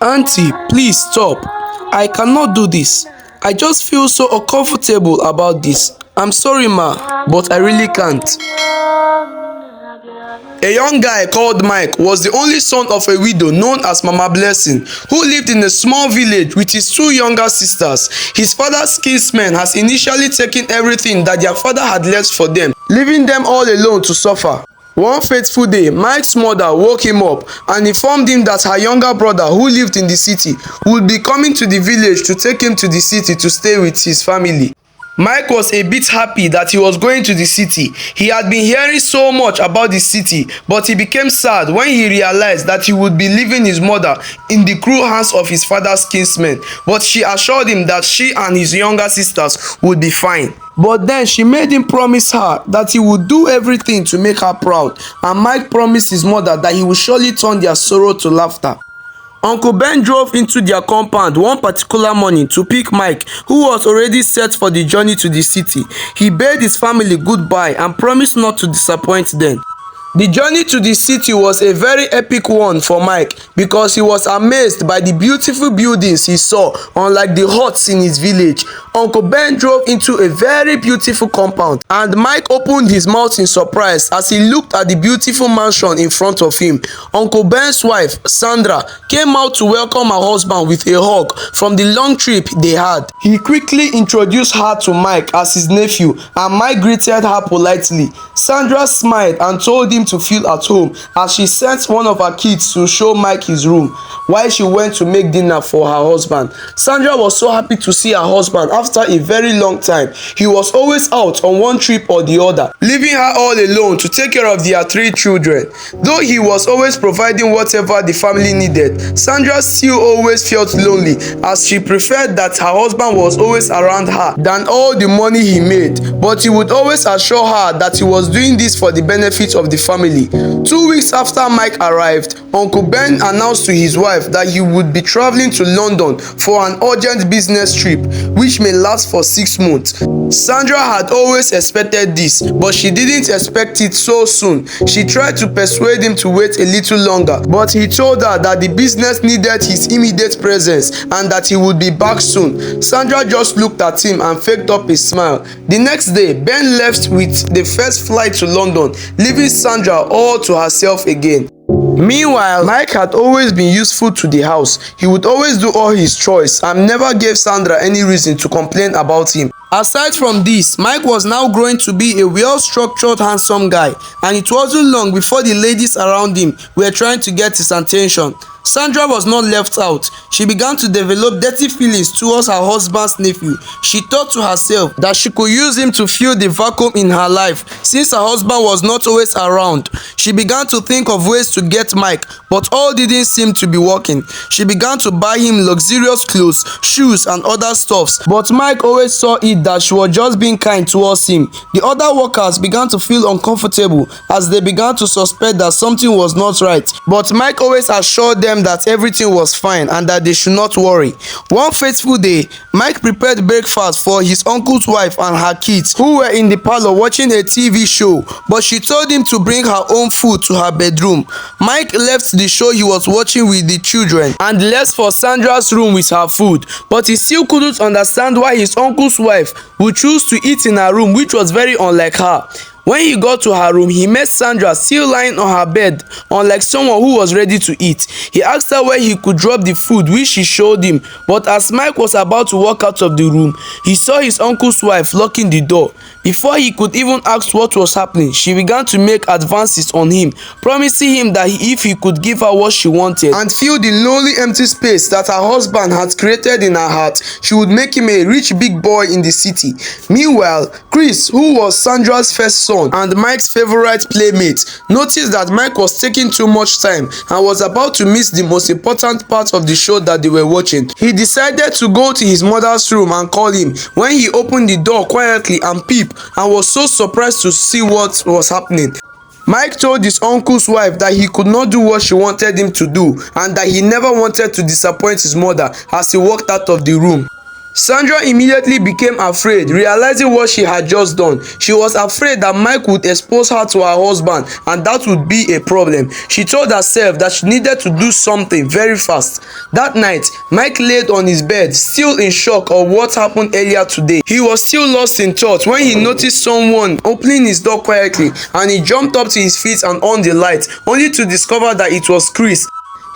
Auntie, please stop. I cannot do this. I just feel so uncomfortable about this. I'm sorry, ma, but I really can't. A young guy called Mike was the only son of a widow known as Mama Blessing, who lived in a small village with his two younger sisters. His father's kinsmen has initially taken everything that their father had left for them, leaving them all alone to suffer. One fateful day, Mike's mother woke him up and informed him that her younger brother, who lived in the city, would be coming to the village to take him to the city to stay with his family. Mike was a bit happy that he was going to the city. He had been hearing so much about the city, but he became sad when he realized that he would be leaving his mother in the cruel hands of his father's kinsmen. But she assured him that she and his younger sisters would be fine. But then she made him promise her that he would do everything to make her proud, and Mike promised his mother that he would surely turn their sorrow to laughter. Uncle Ben drove into their compound one particular morning to pick Mike, who was already set for the journey to the city. He bade his family goodbye and promised not to disappoint them. The journey to the city was a very epic one for Mike because he was amazed by the beautiful buildings he saw, unlike the huts in his village. Uncle Ben drove into a very beautiful compound, and Mike opened his mouth in surprise as he looked at the beautiful mansion in front of him. Uncle Ben's wife, Sandra, came out to welcome her husband with a hug from the long trip they had. He quickly introduced her to Mike as his nephew, and Mike greeted her politely. Sandra smiled and told him to feel at home as she sent one of her kids to show Mike his room while she went to make dinner for her husband. Sandra was so happy to see her husband after a very long time. He was always out on one trip or the other, leaving her all alone to take care of their three children. Though he was always providing whatever the family needed, Sandra still always felt lonely as she preferred that her husband was always around her than all the money he made. But he would always assure her that he was doing this for the benefit of the family. 2 weeks after Mike arrived, Uncle Ben announced to his wife that he would be traveling to London for an urgent business trip, which may last for 6 months. Sandra had always expected this, but she didn't expect it so soon. She tried to persuade him to wait a little longer, but he told her that the business needed his immediate presence and that he would be back soon. Sandra just looked at him and faked up a smile. The next day, Ben left with the first flight to London, leaving Sandra all to herself again. Meanwhile, Mike had always been useful to the house. He would always do all his chores and never gave Sandra any reason to complain about him. Aside from this, Mike was now growing to be a well-structured, handsome guy, and it wasn't long before the ladies around him were trying to get his attention. Sandra was not left out. She began to develop dirty feelings towards her husband's nephew. She thought to herself that she could use him to fill the vacuum in her life since her husband was not always around. She began to think of ways to get Mike, but all didn't seem to be working. She began to buy him luxurious clothes, shoes and other stuffs, but Mike always saw it that she was just being kind towards him. The other workers began to feel uncomfortable as they began to suspect that something was not right, but Mike always assured them that everything was fine and that they should not worry. One fateful day, Mike prepared breakfast for his uncle's wife and her kids, who were in the parlor watching a TV show, but she told him to bring her own food to her bedroom. Mike left the show he was watching with the children and left for Sandra's room with her food, but he still couldn't understand why his uncle's wife would choose to eat in her room, which was very unlike her. When he got to her room, he met Sandra still lying on her bed, unlike someone who was ready to eat. He asked her where he could drop the food, which she showed him, but as Mike was about to walk out of the room, he saw his uncle's wife locking the door. Before he could even ask what was happening, she began to make advances on him, promising him that if he could give her what she wanted and fill the lonely empty space that her husband had created in her heart, she would make him a rich big boy in the city. Meanwhile, Chris, who was Sandra's first son and Mike's favorite playmate, noticed that Mike was taking too much time and was about to miss the most important part of the show that they were watching. He decided to go to his mother's room and call him. When he opened the door quietly and peeped, and was so surprised to see what was happening, Mike told his uncle's wife that he could not do what she wanted him to do and that he never wanted to disappoint his mother as he walked out of the room. Sandra immediately became afraid, realizing what she had just done. She was afraid that Mike would expose her to her husband and that would be a problem. She told herself that she needed to do something very fast. That night, Mike laid on his bed, still in shock of what happened earlier today. He was still lost in thought when he noticed someone opening his door quietly, and he jumped up to his feet and on the light, only to discover that it was Chris.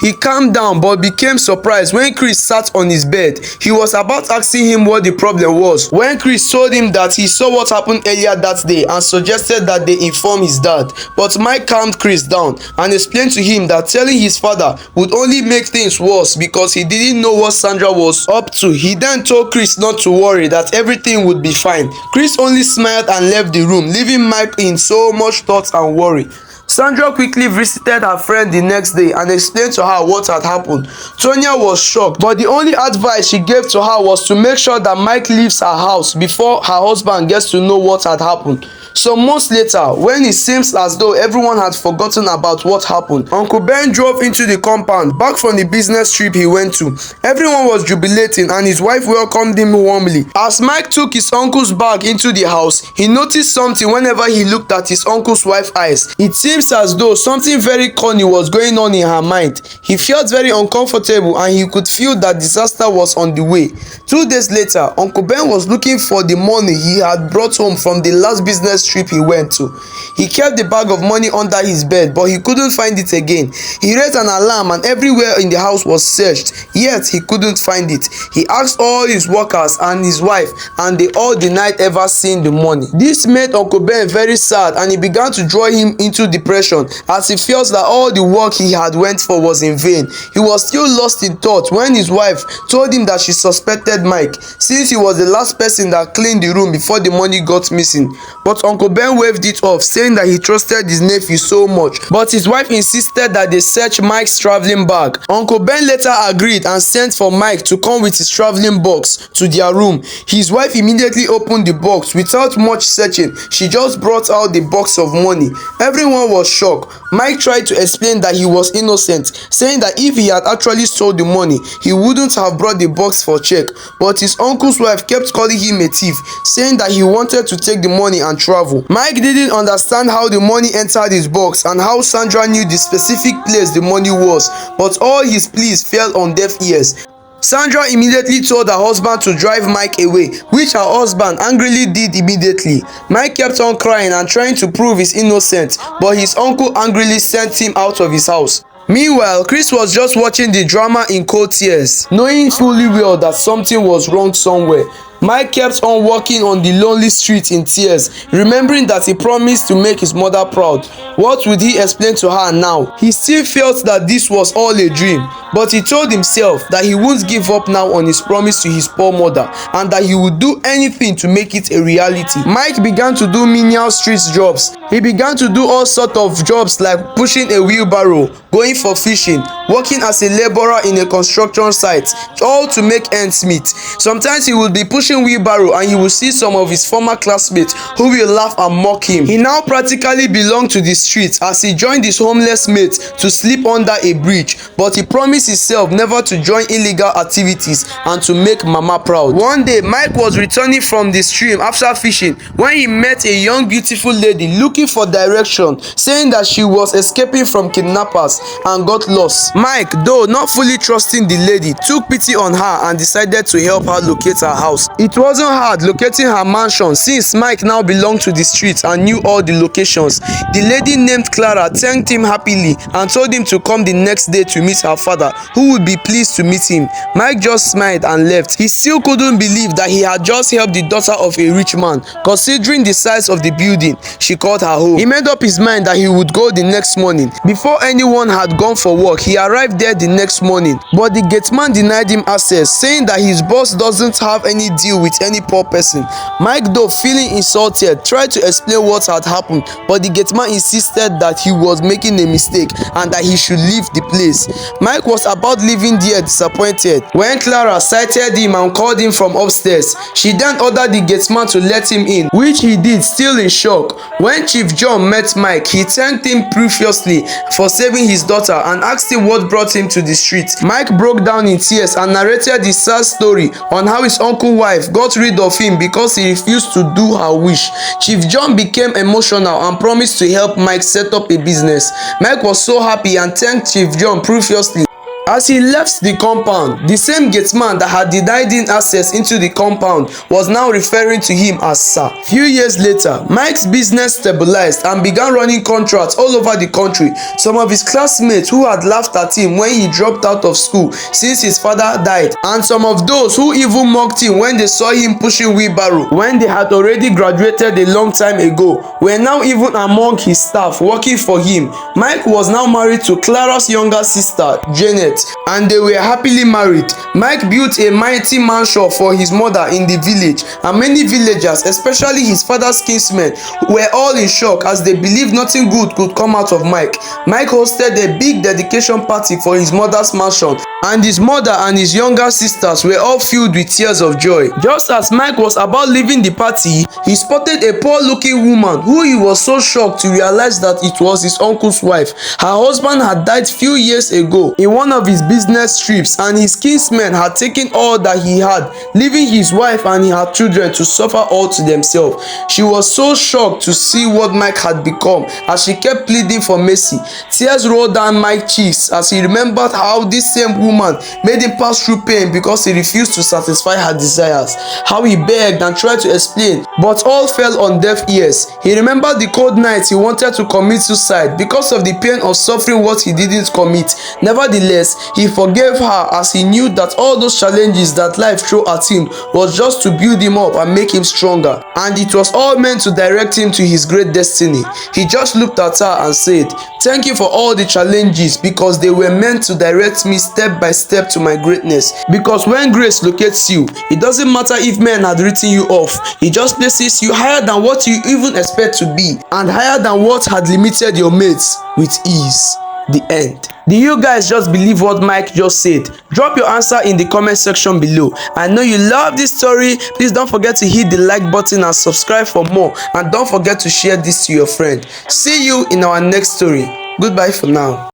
He calmed down but became surprised when Chris sat on his bed. He was about asking him what the problem was when Chris told him that he saw what happened earlier that day and suggested that they inform his dad. But Mike calmed Chris down and explained to him that telling his father would only make things worse because he didn't know what Sandra was up to. He then told Chris not to worry, that everything would be fine. Chris only smiled and left the room, leaving Mike in so much thought and worry. Sandra quickly visited her friend the next day and explained to her what had happened. Tonya was shocked, but the only advice she gave to her was to make sure that Mike leaves her house before her husband gets to know what had happened. Some months later, when it seems as though everyone had forgotten about what happened, Uncle Ben drove into the compound back from the business trip he went to. Everyone was jubilating and his wife welcomed him warmly. As Mike took his uncle's bag into the house, he noticed something whenever he looked at his uncle's wife's eyes. It seems as though something very corny was going on in her mind. He felt very uncomfortable and he could feel that disaster was on the way. 2 days later, Uncle Ben was looking for the money he had brought home from the last business trip he went to. He kept the bag of money under his bed, but he couldn't find it again. He raised an alarm and everywhere in the house was searched, yet he couldn't find it. He asked all his workers and his wife, and they all denied ever seeing the money. This made Uncle Ben very sad and it began to draw him into depression, as he feels that all the work he had went for was in vain. He was still lost in thought when his wife told him that she suspected Mike, since he was the last person that cleaned the room before the money got missing. But Uncle Ben waved it off, saying that he trusted his nephew so much. But his wife insisted that they search Mike's traveling bag. Uncle Ben later agreed and sent for Mike to come with his traveling box to their room. His wife immediately opened the box without much searching. She just brought out the box of money. Everyone was shocked. Mike tried to explain that he was innocent, saying that if he had actually stole the money, he wouldn't have brought the box for check. But his uncle's wife kept calling him a thief, saying that he wanted to take the money and travel. Mike didn't understand how the money entered his box and how Sandra knew the specific place the money was, but all his pleas fell on deaf ears. Sandra immediately told her husband to drive Mike away, which her husband angrily did immediately. Mike kept on crying and trying to prove his innocence, but his uncle angrily sent him out of his house. Meanwhile, Chris was just watching the drama in cold tears, knowing fully well that something was wrong somewhere. Mike kept on walking on the lonely street in tears, remembering that he promised to make his mother proud. What would he explain to her now? He still felt that this was all a dream, but he told himself that he won't give up now on his promise to his poor mother and that he would do anything to make it a reality. Mike began to do menial street jobs. He began to do all sorts of jobs like pushing a wheelbarrow, going for fishing, working as a laborer in a construction site, all to make ends meet. Sometimes he would be pushing wheelbarrow and he will see some of his former classmates who will laugh and mock him. He now practically belonged to the streets as he joined his homeless mates to sleep under a bridge, but he promised himself never to join illegal activities and to make mama proud. One day, Mike was returning from the stream after fishing when he met a young beautiful lady looking for direction, saying that she was escaping from kidnappers and got lost. Mike, though not fully trusting the lady, took pity on her and decided to help her locate her house. It wasn't hard locating her mansion since Mike now belonged to the streets and knew all the locations. The lady named Clara thanked him happily and told him to come the next day to meet her father, who would be pleased to meet him. Mike just smiled and left. He still couldn't believe that he had just helped the daughter of a rich man, considering the size of the building she called her home. He made up his mind that he would go the next morning. Before anyone had gone for work, he arrived there the next morning, but the gateman denied him access, saying that his boss doesn't have any deal deal with any poor person. Mike, though feeling insulted, tried to explain what had happened, but the gate man insisted that he was making a mistake and that he should leave the place. Mike was about leaving there disappointed when Clara sighted him and called him from upstairs. She then ordered the gate man to let him in, which he did, still in shock. When Chief John met Mike, he thanked him profusely for saving his daughter and asked him what brought him to the street. Mike broke down in tears and narrated the sad story on how his uncle's wife got rid of him because he refused to do her wish. Chief John became emotional and promised to help Mike set up a business. Mike was so happy and thanked Chief John profusely. As he left the compound, the same gateman that had denied him access into the compound was now referring to him as Sir. Few years later, Mike's business stabilized and began running contracts all over the country. Some of his classmates who had laughed at him when he dropped out of school since his father died, and some of those who even mocked him when they saw him pushing wheelbarrow when they had already graduated a long time ago, were now even among his staff working for him. Mike was now married to Clara's younger sister, Janet, and they were happily married. Mike built a mighty mansion for his mother in the village, and many villagers, especially his father's kinsmen, were all in shock as they believed nothing good could come out of Mike. Mike hosted a big dedication party for his mother's mansion, and his mother and his younger sisters were all filled with tears of joy. Just as Mike was about leaving the party, he spotted a poor-looking woman who he was so shocked to realize that it was his uncle's wife. Her husband had died few years ago in one of his business trips, and his kinsmen had taken all that he had, leaving his wife and her children to suffer all to themselves. She was so shocked to see what Mike had become as she kept pleading for mercy. Tears rolled down Mike's cheeks as he remembered how this same woman made him pass through pain because he refused to satisfy her desires, how he begged and tried to explain, but all fell on deaf ears. He remembered the cold nights he wanted to commit suicide because of the pain of suffering what he didn't commit. Nevertheless, he forgave her as he knew that all those challenges that life threw at him was just to build him up and make him stronger, and it was all meant to direct him to his great destiny. He just looked at her and said, "Thank you for all the challenges because they were meant to direct me step by step to my greatness." Because when grace locates you, it doesn't matter if men had written you off. It just places you higher than what you even expect to be, and higher than what had limited your mates with ease. The end. Do you guys just believe what Mike just said? Drop your answer in the comment section below. I know you love this story. Please don't forget to hit the like button and subscribe for more, and don't forget to share this to your friend. See you in our next story. Goodbye for now.